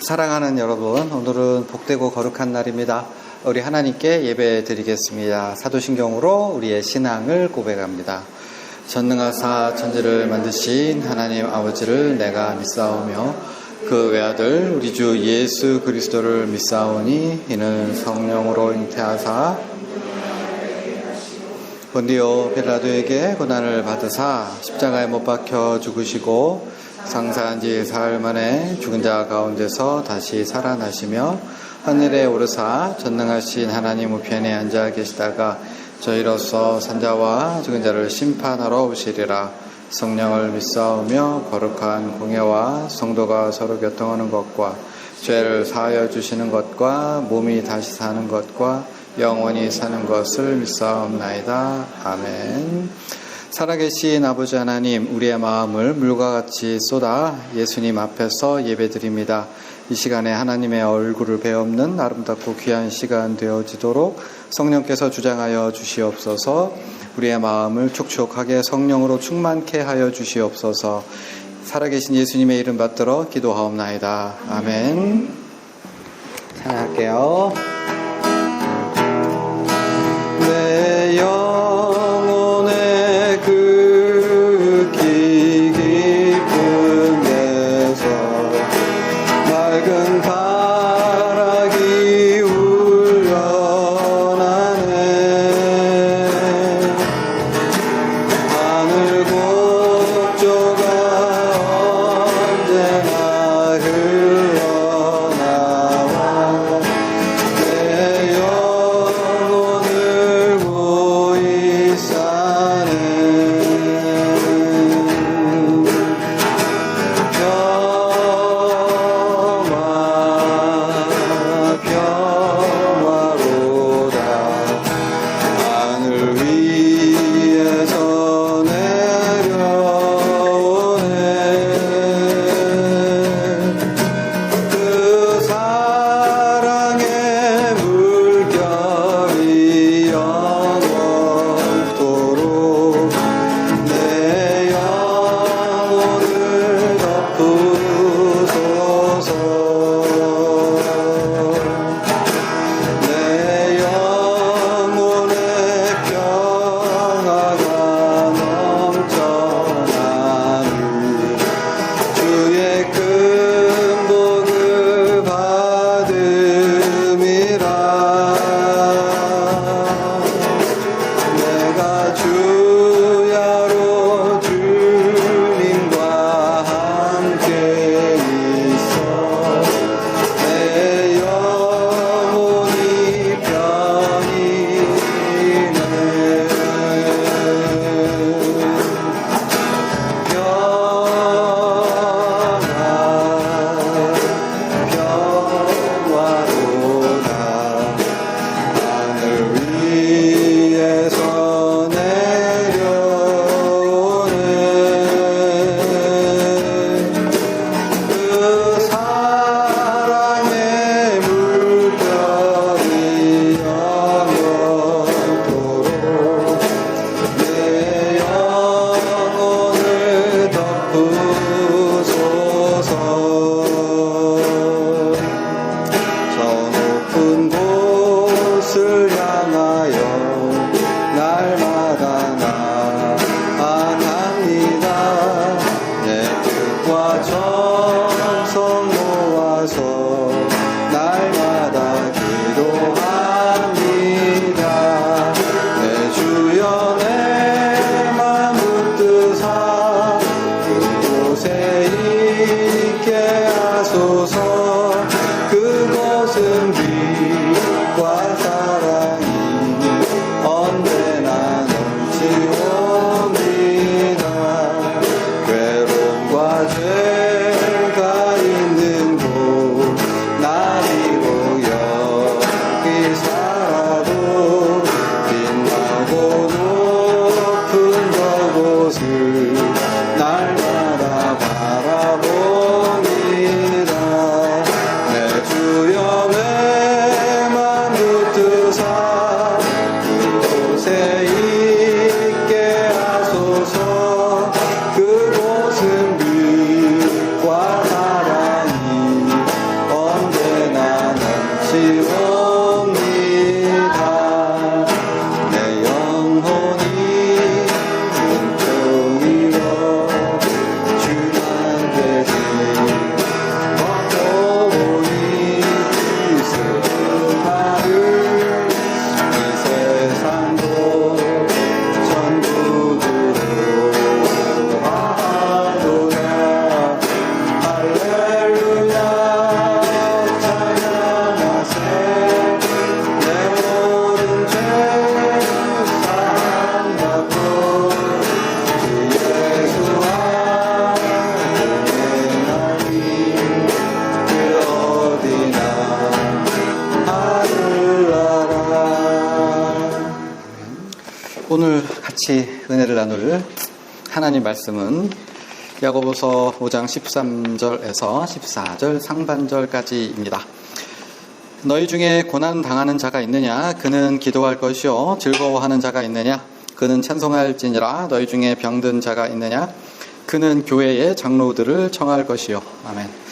사랑하는 여러분, 오늘은 복되고 거룩한 날입니다. 우리 하나님께 예배 드리겠습니다. 사도신경으로 우리의 신앙을 고백합니다. 전능하사 천지를 만드신 하나님 아버지를 내가 믿사오며 그 외아들 우리 주 예수 그리스도를 믿사오니 이는 성령으로 잉태하사 본디오 빌라도에게 고난을 받으사 십자가에 못 박혀 죽으시고 상사한 지 사흘 만에 죽은 자 가운데서 다시 살아나시며 하늘에 오르사 전능하신 하나님 우편에 앉아 계시다가 저희로서 산자와 죽은 자를 심판하러 오시리라. 성령을 믿사오며 거룩한 공예와 성도가 서로 교통하는 것과 죄를 사하여 주시는 것과 몸이 다시 사는 것과 영원히 사는 것을 믿사옵나이다. 아멘. 살아계신 아버지 하나님, 우리의 마음을 물과 같이 쏟아 예수님 앞에서 예배드립니다. 이 시간에 하나님의 얼굴을 배없는 아름답고 귀한 시간 되어지도록 성령께서 주장하여 주시옵소서. 우리의 마음을 촉촉하게 성령으로 충만케 하여 주시옵소서. 살아계신 예수님의 이름 받들어 기도하옵나이다. 아멘. 찬양할게요. 내 영혼의 극히 깊은 데서 맑은 바람이 울려나네. 하늘 곡조가 언제나 흘러나와 내 같이 은혜를 나눌 하나님 말씀은 야고보서 5장 13절에서 14절 상반절까지입니다. 너희 중에 고난 당하는 자가 있느냐? 그는 기도할 것이요. 즐거워하는 자가 있느냐? 그는 찬송할지니라. 너희 중에 병든 자가 있느냐? 그는 교회의 장로들을 청할 것이요. 아멘.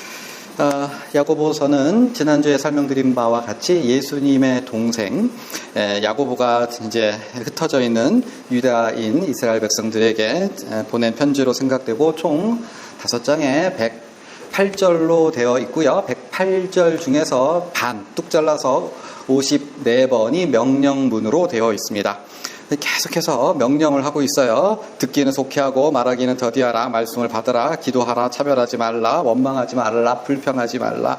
야고보서는 지난주에 설명드린 바와 같이 예수님의 동생 야고보가 이제 흩어져 있는 유다인 이스라엘 백성들에게 보낸 편지로 생각되고 총 5장에 108절로 되어 있고요. 108절 중에서 반 뚝 잘라서 54번이 명령문으로 되어 있습니다. 계속해서 명령을 하고 있어요. 듣기는 속히하고 말하기는 더디하라. 말씀을 받으라. 기도하라. 차별하지 말라. 원망하지 말라. 불평하지 말라.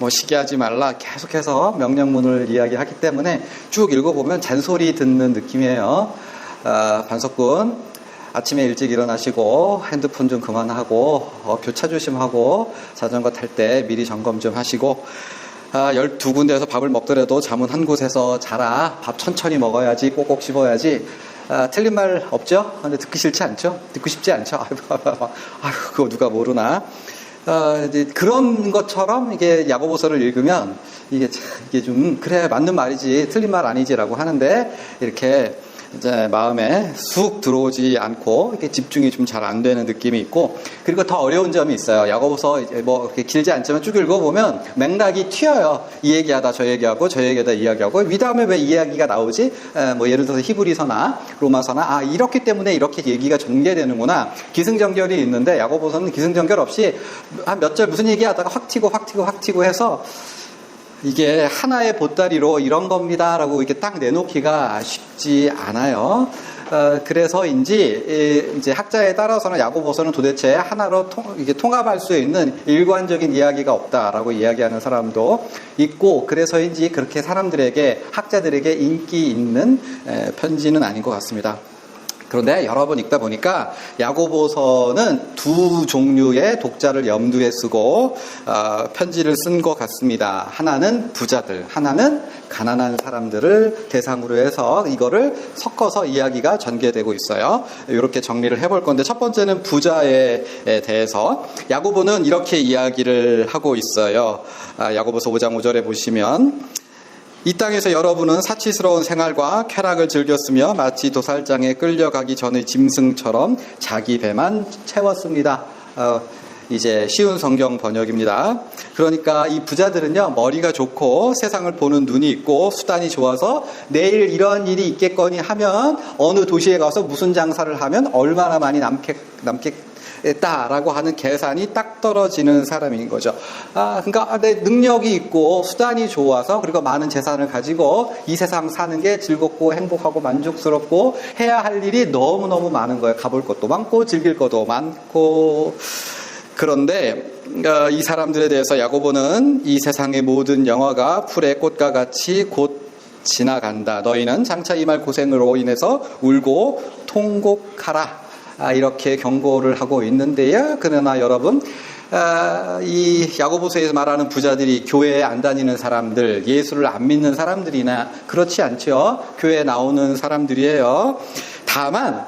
시기하지 말라. 계속해서 명령문을 이야기하기 때문에 쭉 읽어보면 잔소리 듣는 느낌이에요. 반석군 아침에 일찍 일어나시고 핸드폰 좀 그만하고 교차 조심하고 자전거 탈 때 미리 점검 좀 하시고 12군데에서 밥을 먹더라도 잠은 한 곳에서 자라. 밥 천천히 먹어야지. 꼭꼭 씹어야지. 틀린 말 없죠? 근데 듣기 싫지 않죠? 듣고 싶지 않죠? 아유, 그거 누가 모르나? 이제 그런 것처럼 이게 야고보서를 읽으면 이게 좀 그래 맞는 말이지 틀린 말 아니지라고 하는데 이렇게 이제 마음에 쑥 들어오지 않고 이렇게 집중이 좀 잘 안 되는 느낌이 있고, 그리고 더 어려운 점이 있어요. 야고보서 이제 이렇게 길지 않지만 쭉 읽어보면 맥락이 튀어요. 이 얘기하다 저 얘기하고 저 얘기하다 이야기하고 이 다음에 왜 이 이야기가 나오지? 예를 들어서 히브리서나 로마서나 이렇기 때문에 이렇게 얘기가 전개되는구나. 기승전결이 있는데 야고보서는 기승전결 없이 한 몇 절 무슨 얘기하다가 확 튀고 해서 이게 하나의 보따리로 이런 겁니다 라고 이렇게 딱 내놓기가 쉽지 않아요. 그래서인지 이제 학자에 따라서는 야고보서는 도대체 하나로 이게 통합할 수 있는 일관적인 이야기가 없다라고 이야기하는 사람도 있고, 그래서인지 그렇게 사람들에게 학자들에게 인기 있는 편지는 아닌 것 같습니다. 그런데 여러 번 읽다 보니까 야고보서는 두 종류의 독자를 염두에 쓰고 편지를 쓴 것 같습니다. 하나는 부자들, 하나는 가난한 사람들을 대상으로 해서 이거를 섞어서 이야기가 전개되고 있어요. 이렇게 정리를 해볼 건데, 첫 번째는 부자에 대해서 야고보는 이렇게 이야기를 하고 있어요. 야고보서 5장 5절에 보시면 이 땅에서 여러분은 사치스러운 생활과 쾌락을 즐겼으며 마치 도살장에 끌려가기 전의 짐승처럼 자기 배만 채웠습니다. 이제 쉬운 성경 번역입니다. 그러니까 이 부자들은요, 머리가 좋고 세상을 보는 눈이 있고 수단이 좋아서 내일 이런 일이 있겠거니 하면 어느 도시에 가서 무슨 장사를 하면 얼마나 많이 남겠다라고 하는 계산이 딱 떨어지는 사람인 거죠. 그러니까 내 능력이 있고 수단이 좋아서 그리고 많은 재산을 가지고 이 세상 사는 게 즐겁고 행복하고 만족스럽고 해야 할 일이 너무너무 많은 거예요. 가볼 것도 많고 즐길 것도 많고. 그런데 이 사람들에 대해서 야고보는 이 세상의 모든 영화가 풀의 꽃과 같이 곧 지나간다. 너희는 장차 임할 고생으로 인해서 울고 통곡하라. 이렇게 경고를 하고 있는데요. 그러나 여러분, 이 야고보서에서 말하는 부자들이 교회에 안 다니는 사람들, 예수를 안 믿는 사람들이나 그렇지 않죠. 교회에 나오는 사람들이에요. 다만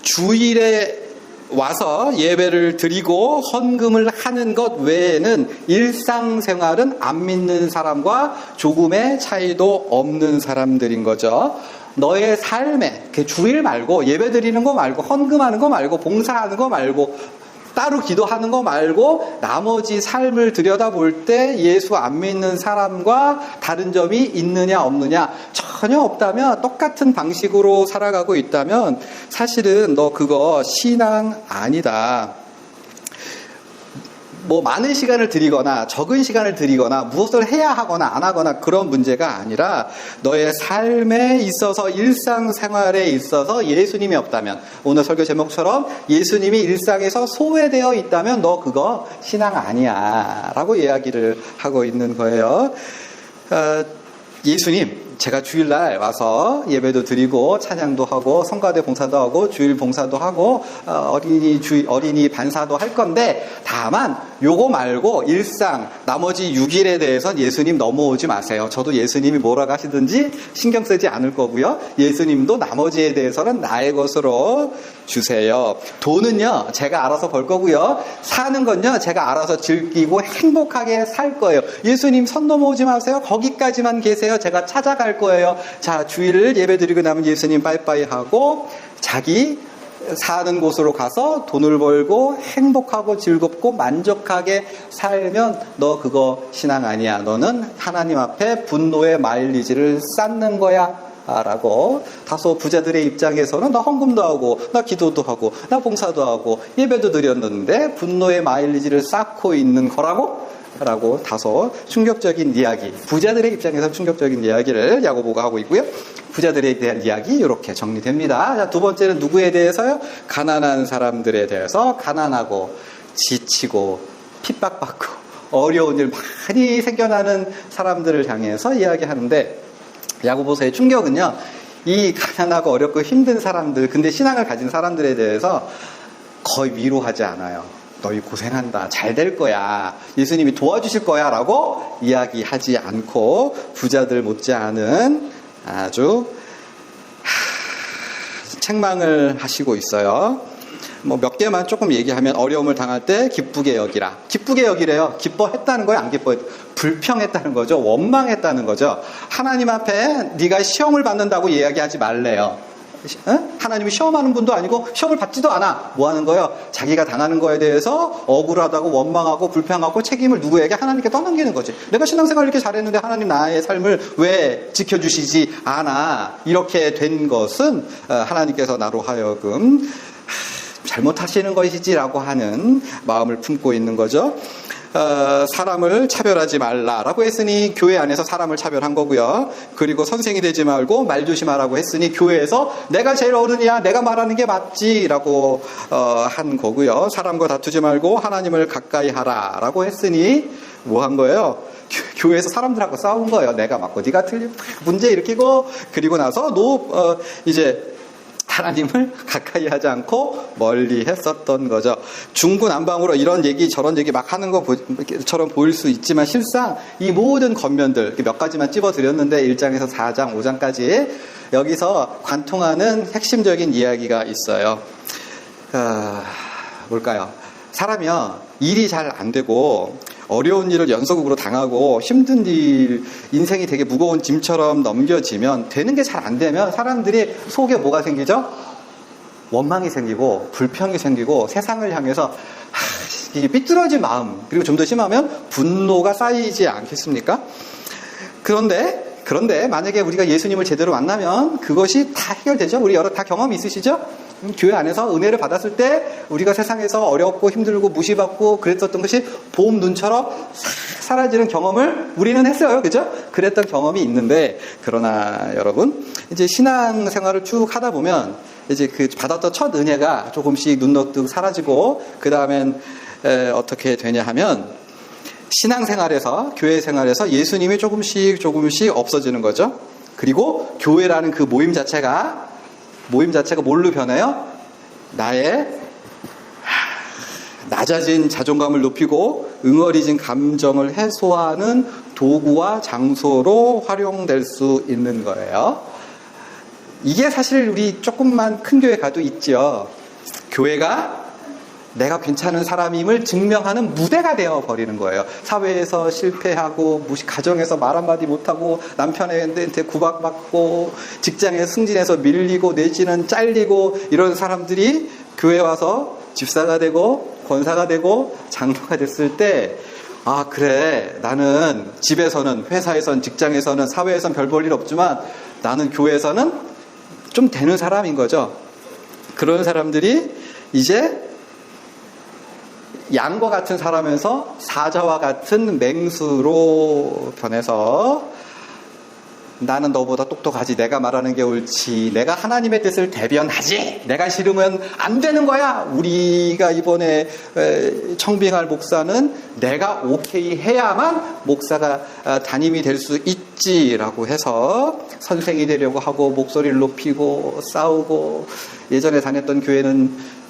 주일에 와서 예배를 드리고 헌금을 하는 것 외에는 일상생활은 안 믿는 사람과 조금의 차이도 없는 사람들인 거죠. 너의 삶에 주일 말고 예배 드리는 거 말고 헌금하는 거 말고 봉사하는 거 말고 따로 기도하는 거 말고 나머지 삶을 들여다볼 때 예수 안 믿는 사람과 다른 점이 있느냐 없느냐, 전혀 없다면, 똑같은 방식으로 살아가고 있다면 사실은 너 그거 신앙 아니다. 많은 시간을 들이거나 적은 시간을 들이거나 무엇을 해야 하거나 안 하거나 그런 문제가 아니라 너의 삶에 있어서 일상생활에 있어서 예수님이 없다면, 오늘 설교 제목처럼 예수님이 일상에서 소외되어 있다면 너 그거 신앙 아니야 라고 이야기를 하고 있는 거예요. 예수님, 제가 주일날 와서 예배도 드리고 찬양도 하고 성가대 봉사도 하고 주일 봉사도 하고 어린이 반사도 할 건데, 다만 요거 말고 일상 나머지 6일에 대해서는 예수님 넘어오지 마세요. 저도 예수님이 뭐라고 하시든지 신경 쓰지 않을 거고요. 예수님도 나머지에 대해서는 나의 것으로 주세요. 돈은요 제가 알아서 벌 거고요. 사는 건요 제가 알아서 즐기고 행복하게 살 거예요. 예수님 선 넘어오지 마세요. 거기까지만 계세요. 제가 찾아갈 거예요. 자, 주일을 예배드리고 나면 예수님 빠이빠이 하고 자기 사는 곳으로 가서 돈을 벌고 행복하고 즐겁고 만족하게 살면 너 그거 신앙 아니야. 너는 하나님 앞에 분노의 마일리지를 쌓는 거야 라고. 다소 부자들의 입장에서는 나 헌금도 하고 나 기도도 하고 나 봉사도 하고 예배도 드렸는데 분노의 마일리지를 쌓고 있는 거라고? 라고 다소 충격적인 이야기, 부자들의 입장에서 충격적인 이야기를 야고보가 하고 있고요. 부자들에 대한 이야기 이렇게 정리됩니다. 자, 두 번째는 누구에 대해서요? 가난한 사람들에 대해서. 가난하고 지치고 핍박받고 어려운 일 많이 생겨나는 사람들을 향해서 이야기하는데, 야고보서의 충격은요, 이 가난하고 어렵고 힘든 사람들, 근데 신앙을 가진 사람들에 대해서 거의 위로하지 않아요. 너희 고생한다, 잘 될 거야, 예수님이 도와주실 거야 라고 이야기하지 않고 부자들 못지않은 아주 책망을 하시고 있어요. 뭐 몇 개만 조금 얘기하면, 어려움을 당할 때 기쁘게 여기라. 기쁘게 여기래요. 기뻐했다는 거예요? 안 기뻐했다? 불평했다는 거죠. 원망했다는 거죠. 하나님 앞에 네가 시험을 받는다고 이야기하지 말래요. 하나님이 시험하는 분도 아니고 시험을 받지도 않아. 뭐 하는 거예요? 자기가 당하는 거에 대해서 억울하다고 원망하고 불평하고 책임을 누구에게? 하나님께 떠넘기는 거지. 내가 신앙생활 이렇게 잘했는데 하나님 나의 삶을 왜 지켜주시지 않아? 이렇게 된 것은 하나님께서 나로 하여금 잘못하시는 것이지라고 하는 마음을 품고 있는 거죠. 사람을 차별하지 말라라고 했으니 교회 안에서 사람을 차별한 거고요. 그리고 선생이 되지 말고 말 조심하라고 했으니 교회에서 내가 제일 어른이야, 내가 말하는 게 맞지라고 한 거고요. 사람과 다투지 말고 하나님을 가까이 하라라고 했으니 뭐 한 거예요? 교회에서 사람들하고 싸운 거예요. 내가 맞고 네가 틀리고 문제 일으키고, 그리고 나서 이제 하나님을 가까이 하지 않고 멀리 했었던 거죠. 중구난방으로 이런 얘기 저런 얘기 막 하는 것처럼 보일 수 있지만, 실상 이 모든 겉면들 몇 가지만 찝어드렸는데 1장에서 4장 5장까지 여기서 관통하는 핵심적인 이야기가 있어요. 뭘까요? 사람이요, 일이 잘 안 되고 어려운 일을 연속으로 당하고 힘든 일, 인생이 되게 무거운 짐처럼 넘겨지면, 되는 게 잘 안 되면 사람들이 속에 뭐가 생기죠? 원망이 생기고 불평이 생기고 세상을 향해서 이게 삐뚤어진 마음, 그리고 좀 더 심하면 분노가 쌓이지 않겠습니까? 그런데 만약에 우리가 예수님을 제대로 만나면 그것이 다 해결되죠. 우리 다 경험이 있으시죠? 교회 안에서 은혜를 받았을 때 우리가 세상에서 어렵고 힘들고 무시받고 그랬었던 것이 봄 눈처럼 사라지는 경험을 우리는 했어요. 그죠? 그랬던 경험이 있는데, 그러나 여러분, 이제 신앙생활을 쭉 하다 보면 이제 그 받았던 첫 은혜가 조금씩 눈너뜩 사라지고, 그 다음엔 어떻게 되냐 하면, 신앙생활에서, 교회 생활에서 예수님이 조금씩 없어지는 거죠. 그리고 교회라는 그 모임 자체가 뭘로 변해요? 나의 낮아진 자존감을 높이고 응어리진 감정을 해소하는 도구와 장소로 활용될 수 있는 거예요. 이게 사실 우리 조금만 큰 교회 가도 있죠. 교회가 내가 괜찮은 사람임을 증명하는 무대가 되어버리는 거예요. 사회에서 실패하고, 가정에서 말 한마디 못하고, 남편한테 구박받고, 직장에 승진해서 밀리고, 내지는 잘리고, 이런 사람들이 교회 와서 집사가 되고, 권사가 되고, 장로가 됐을 때, 아, 그래, 나는 집에서는, 회사에서는, 직장에서는, 사회에서는 별 볼 일 없지만 나는 교회에서는 좀 되는 사람인 거죠. 그런 사람들이 이제 양과 같은 사람에서 사자와 같은 맹수로 변해서, 나는 너보다 똑똑하지, 내가 말하는 게 옳지, 내가 하나님의 뜻을 대변하지, 내가 싫으면 안 되는 거야. 우리가 이번에 청빙할 목사는 내가 오케이 해야만 목사가 담임이 될 수 죽지라고 해서 선생이 되려고 하고 목소리를 높이고 싸우고, 예전에 다녔던 교회는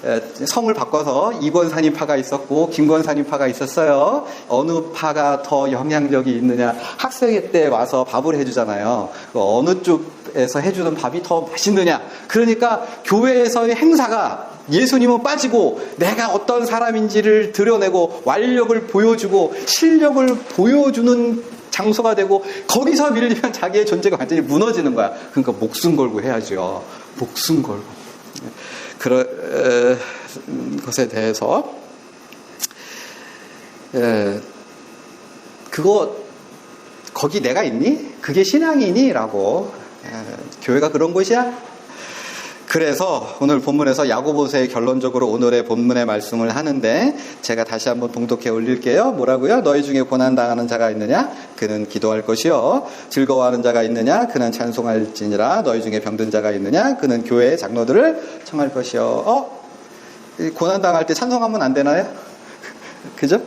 성을 바꿔서 이권사님파가 있었고 김권사님파가 있었어요. 어느 파가 더 영향력이 있느냐, 학생회 때 와서 밥을 해주잖아요. 어느 쪽에서 해주는 밥이 더 맛있느냐. 그러니까 교회에서의 행사가 예수님은 빠지고 내가 어떤 사람인지를 드러내고 완력을 보여주고 실력을 보여주는 장소가 되고, 거기서 밀리면 자기의 존재가 완전히 무너지는 거야. 그러니까 목숨 걸고 해야죠. 목숨 걸고. 그런 것에 대해서 거기 내가 있니? 그게 신앙이니? 라고. 교회가 그런 곳이야? 그래서 오늘 본문에서 야고보서의 결론적으로 오늘의 본문의 말씀을 하는데, 제가 다시 한번 봉독해 올릴게요. 뭐라고요? 너희 중에 고난당하는 자가 있느냐? 그는 기도할 것이요. 즐거워하는 자가 있느냐? 그는 찬송할지니라. 너희 중에 병든 자가 있느냐? 그는 교회의 장로들을 청할 것이요. 고난당할 때 찬송하면 안 되나요? 그죠?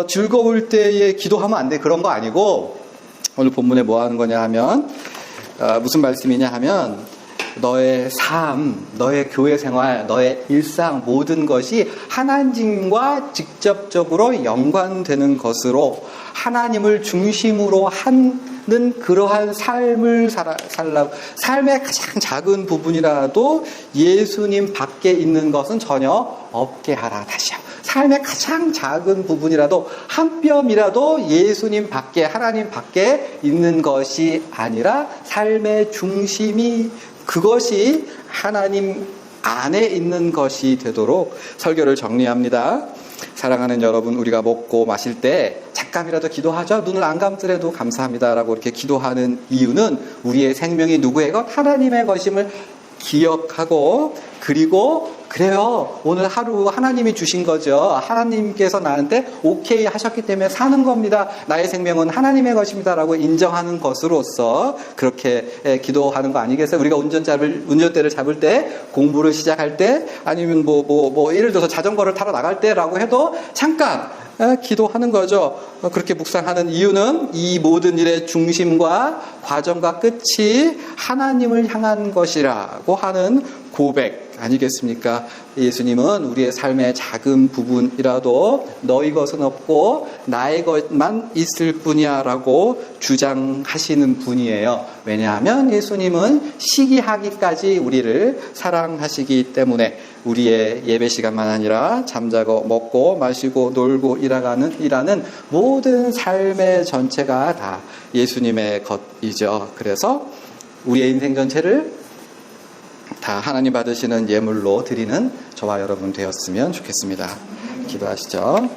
즐거울 때에 기도하면 안 돼. 그런 거 아니고, 오늘 본문에 뭐 하는 거냐 하면, 무슨 말씀이냐 하면, 너의 삶, 너의 교회 생활, 너의 일상 모든 것이 하나님과 직접적으로 연관되는 것으로 하나님을 중심으로 하는 그러한 삶을 살라고. 삶의 가장 작은 부분이라도 예수님 밖에 있는 것은 전혀 없게 하라. 다시요. 삶의 가장 작은 부분이라도, 한 뼘이라도 예수님 밖에, 하나님 밖에 있는 것이 아니라 삶의 중심이, 그것이 하나님 안에 있는 것이 되도록 설교를 정리합니다. 사랑하는 여러분, 우리가 먹고 마실 때 잠깐이라도 기도하죠. 눈을 안 감더라도 감사합니다라고 이렇게 기도하는 이유는 우리의 생명이 누구의 것? 하나님의 것임을 기억하고, 그리고 그래요, 오늘 하루 하나님이 주신 거죠. 하나님께서 나한테 오케이 하셨기 때문에 사는 겁니다. 나의 생명은 하나님의 것입니다 라고 인정하는 것으로서 그렇게 기도하는 거 아니겠어요? 우리가 운전대를 잡을 때, 공부를 시작할 때, 아니면 예를 들어서 자전거를 타러 나갈 때라고 해도 잠깐 기도하는 거죠. 그렇게 묵상하는 이유는 이 모든 일의 중심과 과정과 끝이 하나님을 향한 것이라고 하는 고백 아니겠습니까? 예수님은 우리의 삶의 작은 부분이라도 너희 것은 없고 나의 것만 있을 뿐이야 라고 주장하시는 분이에요. 왜냐하면 예수님은 시기하기까지 우리를 사랑하시기 때문에 우리의 예배 시간만 아니라 잠자고 먹고 마시고 놀고 일하는 모든 삶의 전체가 다 예수님의 것이죠. 그래서 우리의 인생 전체를 다 하나님 받으시는 예물로 드리는 저와 여러분 되었으면 좋겠습니다. 기도하시죠.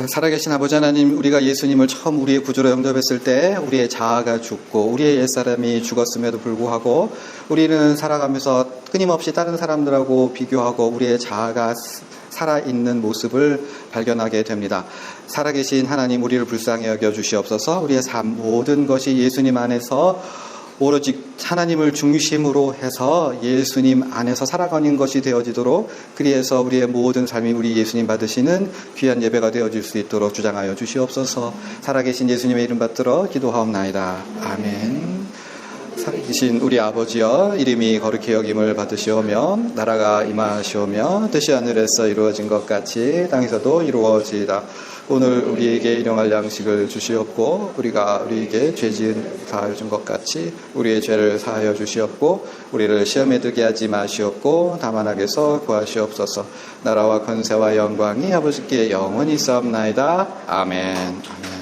살아계신 아버지 하나님, 우리가 예수님을 처음 우리의 구주로 영접했을 때 우리의 자아가 죽고 우리의 옛사람이 죽었음에도 불구하고 우리는 살아가면서 끊임없이 다른 사람들하고 비교하고 우리의 자아가 살아있는 모습을 발견하게 됩니다. 살아계신 하나님, 우리를 불쌍히 여겨 주시옵소서. 우리의 삶 모든 것이 예수님 안에서 오로지 하나님을 중심으로 해서 예수님 안에서 살아가는 것이 되어지도록, 그리해서 우리의 모든 삶이 우리 예수님 받으시는 귀한 예배가 되어질 수 있도록 주장하여 주시옵소서. 살아계신 예수님의 이름 받들어 기도하옵나이다. 아멘. 살아계신 우리 아버지여, 이름이 거룩히 여김을 받으시오며 나라가 임하시오며 뜻이 하늘에서 이루어진 것 같이 땅에서도 이루어지이다. 오늘 우리에게 일용할 양식을 주시옵고 우리가 우리에게 죄 지은 사하여 준 것 같이 우리의 죄를 사하여 주시옵고 우리를 시험에 들게 하지 마시옵고 다만 악에서 구하시옵소서. 나라와 권세와 영광이 아버지께 영원히 있사옵나이다. 아멘.